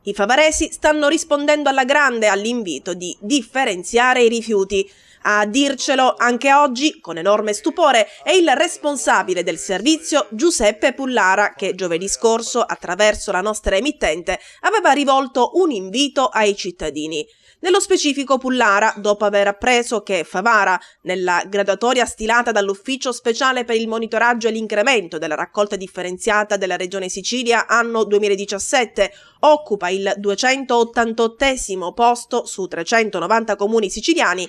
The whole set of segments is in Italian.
I favaresi stanno rispondendo alla grande all'invito di differenziare i rifiuti. A dircelo anche oggi, con enorme stupore, è il responsabile del servizio Giuseppe Pullara, che giovedì scorso, attraverso la nostra emittente, aveva rivolto un invito ai cittadini. Nello specifico Pullara, dopo aver appreso che Favara, nella graduatoria stilata dall'Ufficio Speciale per il Monitoraggio e l'Incremento della Raccolta Differenziata della Regione Sicilia anno 2017, occupa il 288° posto su 390 comuni siciliani,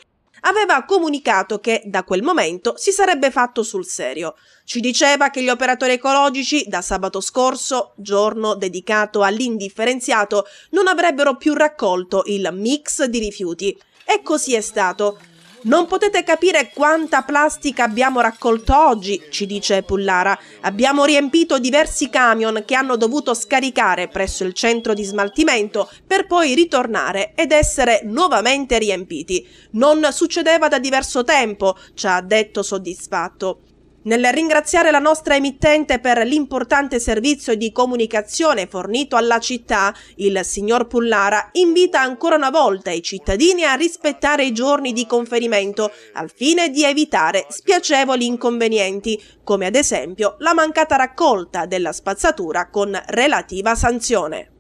aveva comunicato che da quel momento si sarebbe fatto sul serio. Ci diceva che gli operatori ecologici da sabato scorso, giorno dedicato all'indifferenziato, non avrebbero più raccolto il mix di rifiuti. E così è stato. Non potete capire quanta plastica abbiamo raccolto oggi, ci dice Pullara. Abbiamo riempito diversi camion che hanno dovuto scaricare presso il centro di smaltimento per poi ritornare ed essere nuovamente riempiti. Non succedeva da diverso tempo, ci ha detto soddisfatto. Nel ringraziare la nostra emittente per l'importante servizio di comunicazione fornito alla città, il signor Pullara invita ancora una volta i cittadini a rispettare i giorni di conferimento al fine di evitare spiacevoli inconvenienti, come ad esempio la mancata raccolta della spazzatura con relativa sanzione.